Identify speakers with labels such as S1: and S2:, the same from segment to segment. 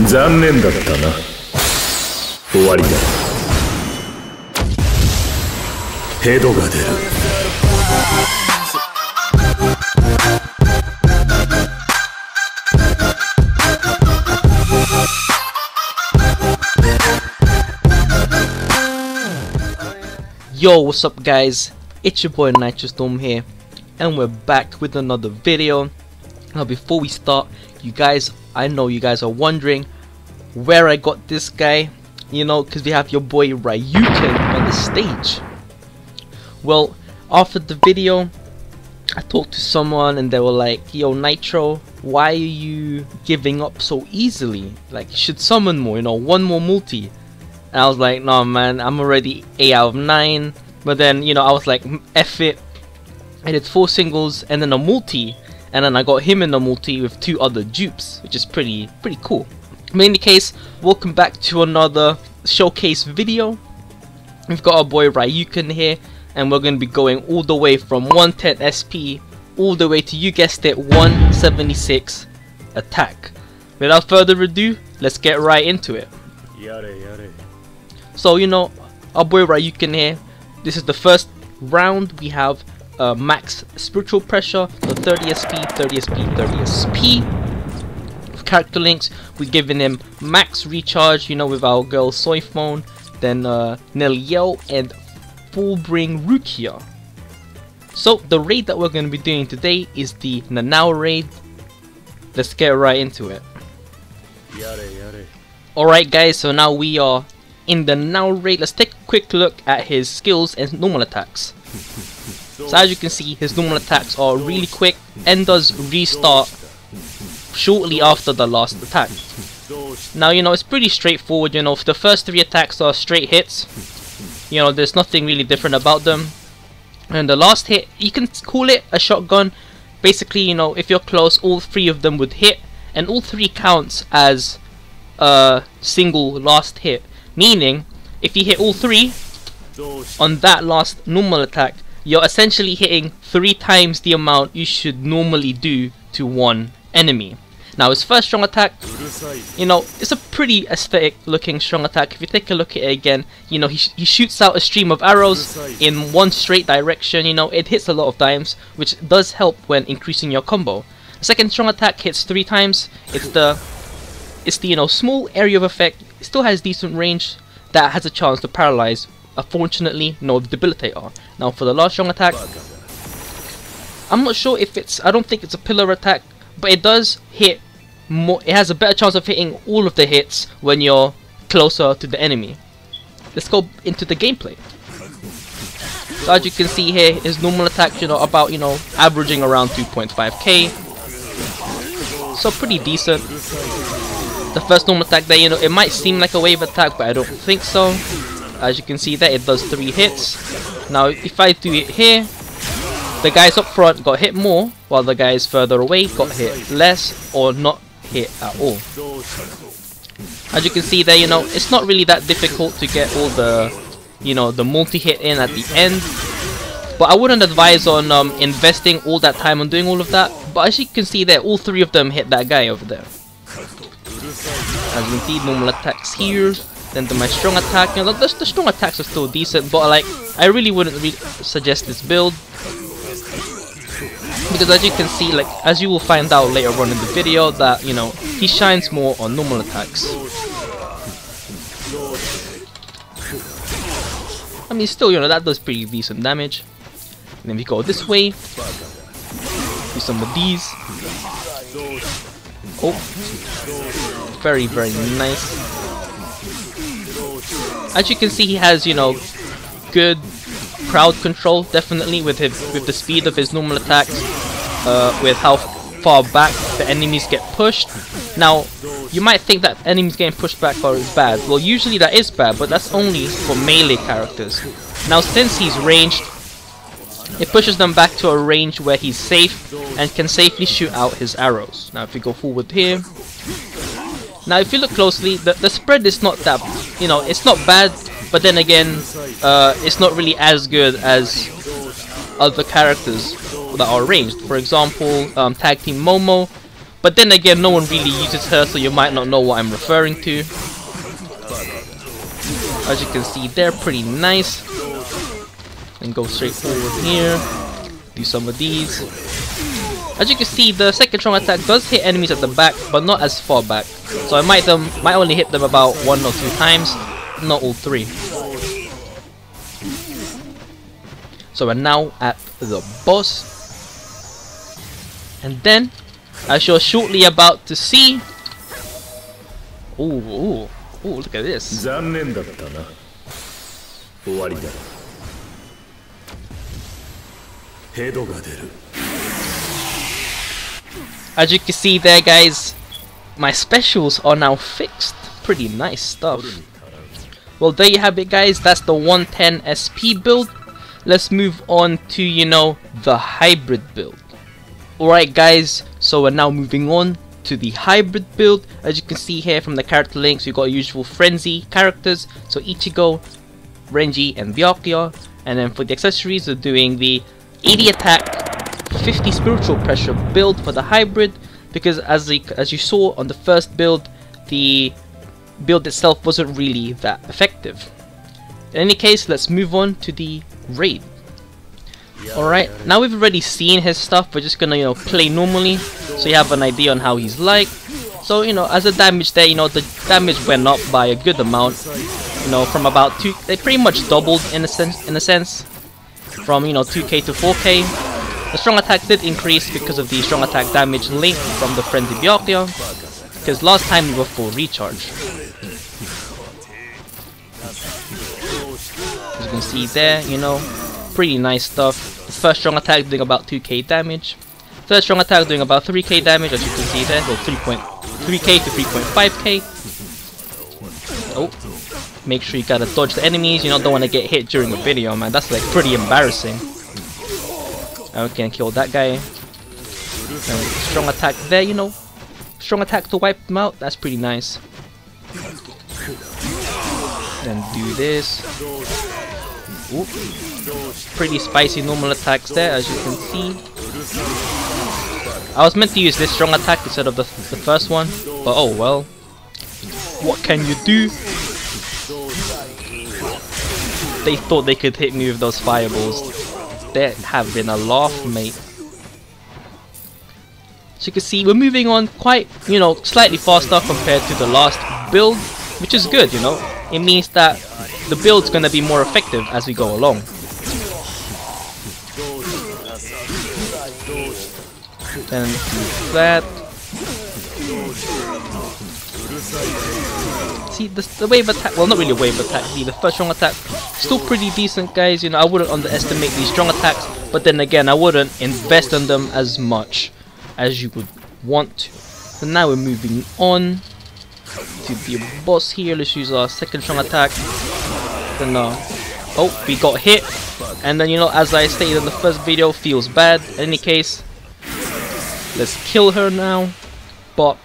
S1: 残念だったな。終わりだ。ヘドが出る。
S2: Yo, what's up guys? It's your boy Nitrostorm here, and we're back with another video. Now before we start, you guys, I know you guys are wondering where I got this guy, you know, because we have your boy RYUKEN on the stage. Well, after the video, I talked to someone and they were like, yo Nitro, why are you giving up so easily? Like, you should summon more, you know, one more multi. And I was like, nah man, I'm already 8 out of 9. But then, you know, I was like, F it. I did 4 singles and then a multi. And then I got him in the multi with 2 other dupes, which is pretty cool. In any case, welcome back to another showcase video. We've got our boy RYUKEN here, and we're going to be going all the way from 110 SP all the way to, you guessed it, 176 attack. Without further ado, let's get right into it. So, you know, our boy RYUKEN here, this is the first round. We have max spiritual pressure, so 30 SP, 30 SP, 30 SP. For character links, we're giving him max recharge, you know, with our girl Soyphone, then Neliel and full bring Rukia. So the raid that we're going to be doing today is the Nanao raid. Let's get right into it. Alright guys, so now we are in the Nanao raid. Let's take a quick look at his skills and normal attacks. So as you can see, his normal attacks are really quick and does restart shortly after the last attack. Now, you know, it's pretty straightforward, you know, if the first 3 attacks are straight hits, you know, there's nothing really different about them. And the last hit, you can call it a shotgun. Basically, you know, if you're close, all 3 of them would hit, and all 3 counts as a single last hit. Meaning, if you hit all 3 on that last normal attack, you're essentially hitting 3 times the amount you should normally do to one enemy. Now his first strong attack, you know, it's a pretty aesthetic looking strong attack. If you take a look at it again, you know, he shoots out a stream of arrows in one straight direction. You know, it hits a lot of times, which does help when increasing your combo. The second strong attack hits 3 times. It's the you know, small area of effect. It still has decent range that has a chance to paralyze. Unfortunately, no debilitator. Now for the last strong attack, I'm not sure if it's, I don't think it's a pillar attack, but it does hit more. It has a better chance of hitting all of the hits when you're closer to the enemy. Let's go into the gameplay. So as you can see here, his normal attack, you know, about, you know, averaging around 2.5k. So pretty decent. The first normal attack there, you know, it might seem like a wave attack, but I don't think so. As you can see there, it does 3 hits. Now if I do it here, the guys up front got hit more, while the guys further away got hit less or not hit at all. As you can see there, you know, it's not really that difficult to get all the, you know, the multi-hit in at the end. But I wouldn't advise on investing all that time on doing all of that. But as you can see there, all 3 of them hit that guy over there. As you can see, normal attacks here. Then to my strong attack, you know, the strong attacks are still decent, but like, I really wouldn't suggest this build. Because as you can see, like, as you will find out later on in the video, that, you know, he shines more on normal attacks. I mean, still, you know, that does pretty decent damage. And then we go this way, do some of these. Oh, very nice. As you can see, he has, you know, good crowd control, definitely, with the speed of his normal attacks, with how far back the enemies get pushed. Now, you might think that enemies getting pushed back is bad. Well, usually that is bad, but that's only for melee characters. Now, since he's ranged, it pushes them back to a range where he's safe and can safely shoot out his arrows. Now, if we go forward here, now if you look closely, the spread is not that, you know, it's not bad, but then again, it's not really as good as other characters that are ranged. For example, Tag Team Momo, But then again, no one really uses her, so you might not know what I'm referring to. As you can see, they're pretty nice. And go straight forward here. Do some of these. As you can see, the second strong attack does hit enemies at the back, but not as far back. So I might only hit them about 1 or 2 times, not all 3. So we're now at the boss. And then, as you're shortly about to see... Ooh, look at this. As you can see there, guys, my specials are now fixed. Pretty nice stuff. Well, there you have it, guys. That's the 110 SP build. Let's move on to, you know, the hybrid build. Alright, guys, so we're now moving on to the hybrid build. As you can see here from the character links, we've got usual frenzy characters, so Ichigo, Renji, and Byakuya. And then for the accessories, we're doing the 80 attack, 50 spiritual pressure build for the hybrid, because as you saw on the first build, the build itself wasn't really that effective. In any case, let's move on to the raid. Alright, now we've already seen his stuff, we're just gonna, you know, play normally, so you have an idea on how he's like. So, you know, as a damage there, you know, the damage went up by a good amount. You know, from about 2, they pretty much doubled in a sense, from, you know, 2k to 4k. The strong attack did increase because of the strong attack damage link from the Frenzy Byakuya, because last time we were full recharge. As you can see there, you know, pretty nice stuff. The first strong attack doing about 2k damage. Third strong attack doing about 3k damage, as you can see there, so 3k to 3.5k. Oh, make sure you gotta dodge the enemies, you know, don't want to get hit during a video, man. That's like pretty embarrassing. Okay, kill that guy. And strong attack there, you know. Strong attack to wipe them out, that's pretty nice. Then do this. Ooh. Pretty spicy normal attacks there, as you can see. I was meant to use this strong attack instead of the first one, but oh well. What can you do? They thought they could hit me with those fireballs. They're having a laugh, mate. So you can see we're moving on quite, you know, slightly faster compared to the last build, which is good, you know. It means that the build's gonna be more effective as we go along. Then do that. See, the wave attack, well, not really a wave attack, the first strong attack, still pretty decent, guys. You know, I wouldn't underestimate these strong attacks, but then again, I wouldn't invest in them as much as you would want to. So now we're moving on to the boss here. Let's use our second strong attack. Then, oh, we got hit, and then, you know, as I stated in the first video, feels bad. In any case, let's kill her now. But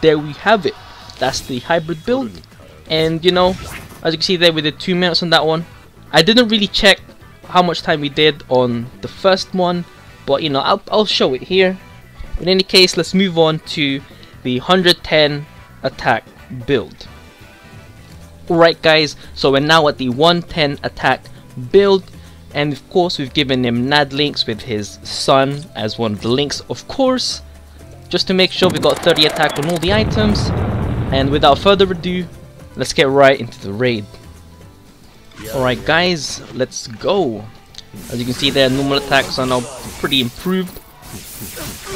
S2: there we have it. That's the hybrid build, and you know, as you can see there, we did 2 minutes on that one. I didn't really check how much time we did on the first one, but you know, I'll show it here. In any case, let's move on to the 110 attack build. Alright, guys, so we're now at the 110 attack build, and of course we've given him NAD links with his son as one of the links, of course, just to make sure we got 30 attack on all the items. And without further ado, let's get right into the raid. Alright, guys, let's go. As you can see there, normal attacks are now pretty improved.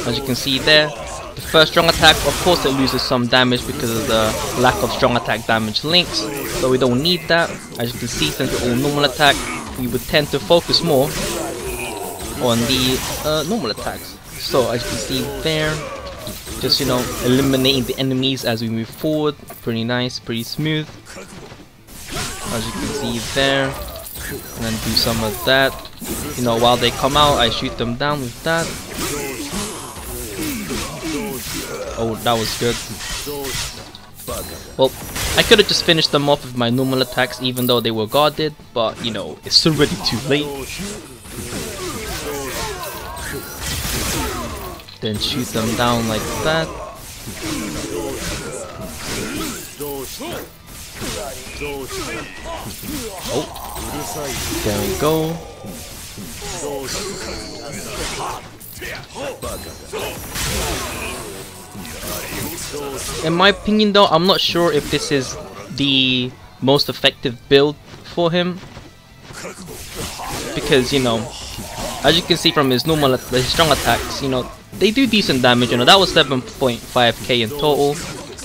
S2: As you can see there, the first strong attack, of course it loses some damage because of the lack of strong attack damage links, so we don't need that. As you can see, since we're all normal attack, we would tend to focus more on the normal attacks. So as you can see there, just, you know, eliminating the enemies as we move forward. Pretty nice, pretty smooth. As you can see there. And then do some of that. You know, while they come out, I shoot them down with that. Oh, that was good. Well, I could have just finished them off with my normal attacks even though they were guarded, but you know, it's already too late. Then shoot them down like that. Oh, there we go. In my opinion though, I'm not sure if this is the most effective build for him, because, you know, as you can see from his his strong attacks, you know, they do decent damage. You know, that was 7.5k in total.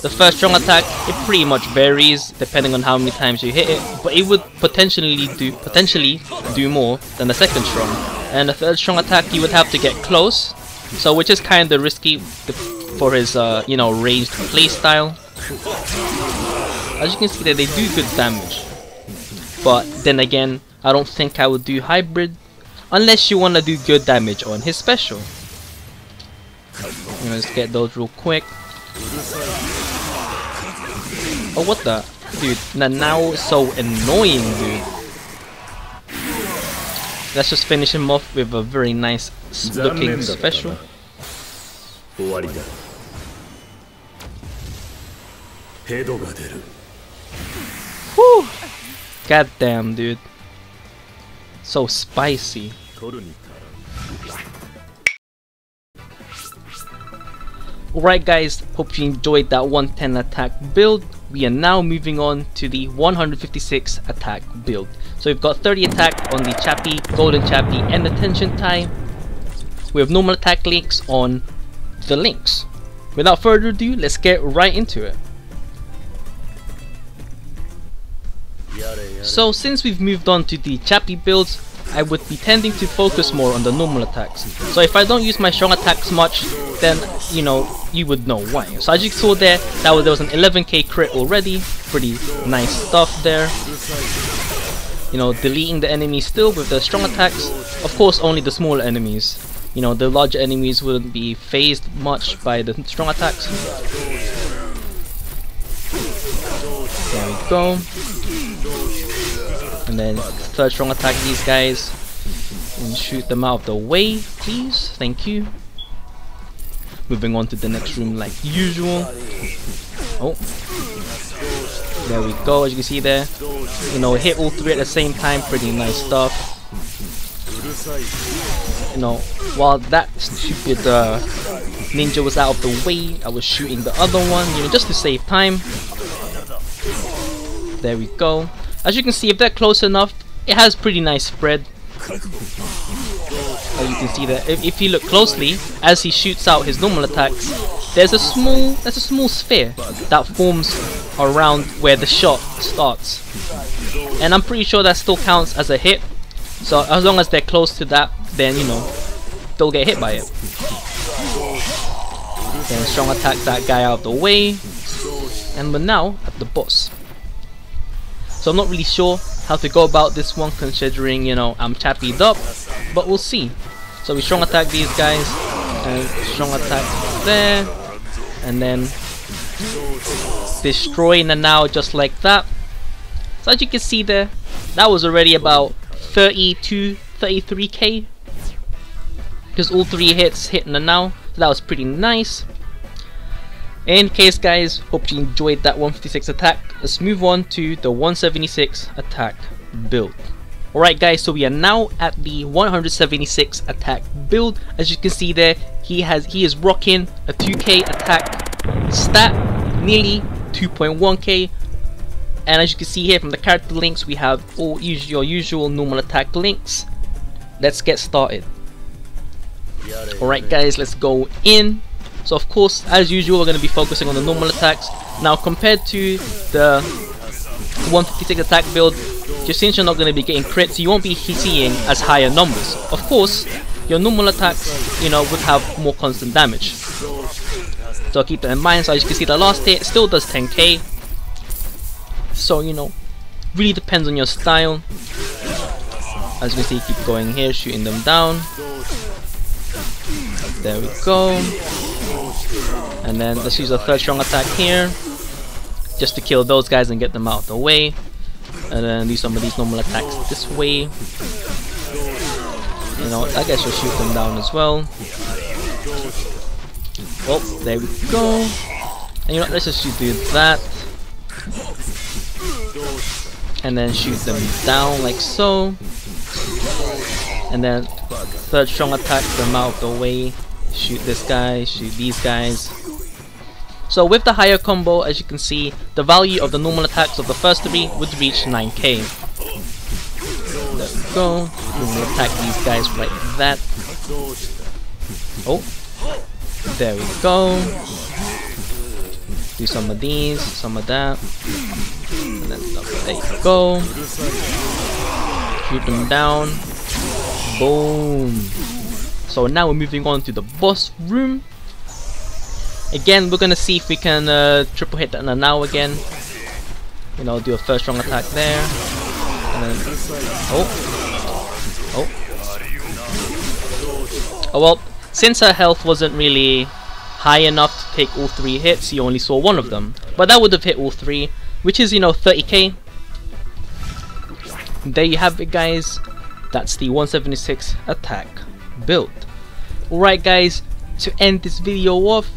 S2: The first strong attack, it pretty much varies depending on how many times you hit it, but it would potentially do more than the second strong. And the third strong attack, you would have to get close, so which is kind of risky for his you know, ranged playstyle. As you can see that they do good damage, but then again, I don't think I would do hybrid unless you want to do good damage on his special. Let's get those real quick. Oh, what the? Dude, now is so annoying, dude. Let's just finish him off with a very nice looking special. Whew! Goddamn, dude. So spicy. Alright guys, hope you enjoyed that 110 attack build. We are now moving on to the 156 attack build. So we've got 30 attack on the Chappie, Golden Chappie and the Tension Tie. We have normal attack links on the links. Without further ado, let's get right into it. So since we've moved on to the Chappie builds, I would be tending to focus more on the normal attacks. So if I don't use my strong attacks much, then, you know, you would know why. So as you saw there, there was an 11k crit already. Pretty nice stuff there. You know, deleting the enemies still with the strong attacks. Of course, only the smaller enemies. You know, the larger enemies wouldn't be phased much by the strong attacks. There we go. And then third strong attack these guys and shoot them out of the way, please. Thank you. Moving on to the next room like usual. Oh, there we go. As you can see there, you know, hit all three at the same time. Pretty nice stuff. You know, while that stupid ninja was out of the way, I was shooting the other one, you know, just to save time. There we go. As you can see, if they're close enough, it has pretty nice spread. As you can see that if you look closely, as he shoots out his normal attacks, there's a small sphere that forms around where the shot starts. And I'm pretty sure that still counts as a hit. So as long as they're close to that, then, you know, they'll get hit by it. Then strong attack that guy out of the way. And we're now at the boss. So I'm not really sure how to go about this one, considering, you know, I'm chappied up, but we'll see. So we strong attack these guys, and strong attack there, and then destroy now just like that. So as you can see there, that was already about 33k, because all three hits hit now. So that was pretty nice. In case guys, hope you enjoyed that 156 attack. Let's move on to the 176 attack build. Alright guys, so we are now at the 176 attack build. As you can see there, he is rocking a 2k attack stat, nearly 2.1k. And as you can see here from the character links, we have all your usual normal attack links. Let's get started. Alright guys, let's go in. So of course, as usual, we're going to be focusing on the normal attacks. Now compared to the 156 attack build, just since you're not going to be getting crits, you won't be seeing as higher numbers. Of course, your normal attacks, you know, would have more constant damage. So keep that in mind. So as you can see, the last hit still does 10k. So, you know, really depends on your style. As you can see, keep going here, shooting them down. There we go. And then let's use a third strong attack here, just to kill those guys and get them out of the way. And then do some of these normal attacks this way. You know, I guess you'll shoot them down as well. Oh, there we go. And you know, let's just do that. And then shoot them down like so. And then third strong attack, them out of the way. Shoot this guy, shoot these guys. So with the higher combo, as you can see, the value of the normal attacks of the first three would reach 9k. There we go. We'll attack these guys like that. Oh, there we go. Do some of these, some of that. And then there you go. Shoot them down. Boom. So now we're moving on to the boss room. Again, we're gonna see if we can triple hit that now again. You know, do a first strong attack there. And then, oh well, since her health wasn't really high enough to take all 3 hits, you only saw one of them. But that would have hit all 3, which is, you know, 30k. There you have it, guys. That's the 176 attack build. Alright guys, to end this video off,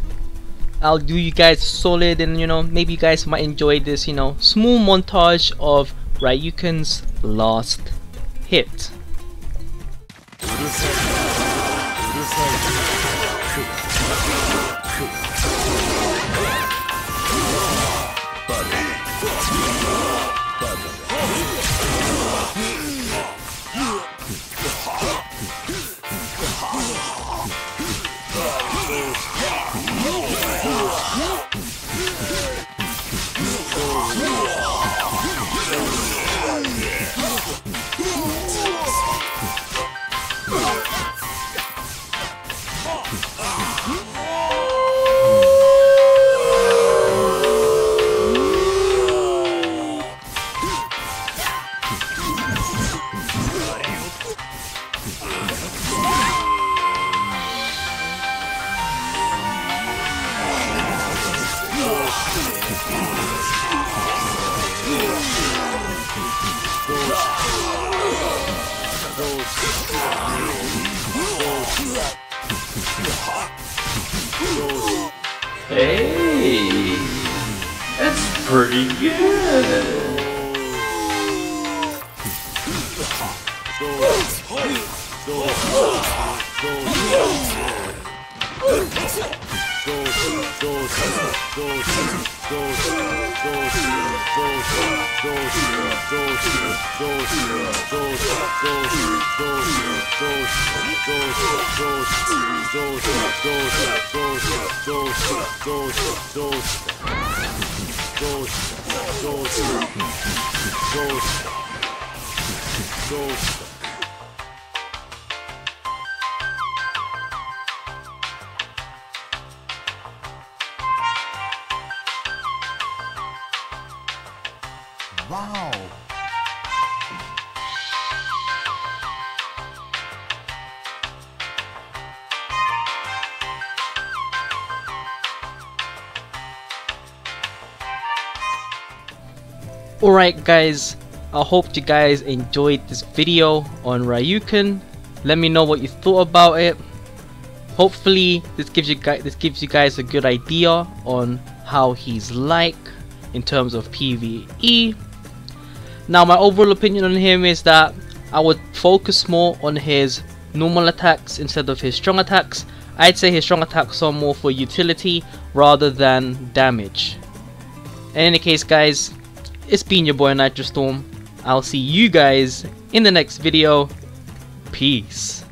S2: I'll do you guys solid, and you know, maybe you guys might enjoy this, you know, small montage of RYUKEN's last hit.
S1: Hey, that's pretty good.
S3: Wow.
S2: Alright guys, I hope you guys enjoyed this video on RYUKEN. Let me know what you thought about it. Hopefully this gives you guys a good idea on how he's like in terms of PvE. Now my overall opinion on him is that I would focus more on his normal attacks instead of his strong attacks. I'd say his strong attacks are more for utility rather than damage. In any case guys, it's been your boy Nitrostorm. I'll see you guys in the next video. Peace.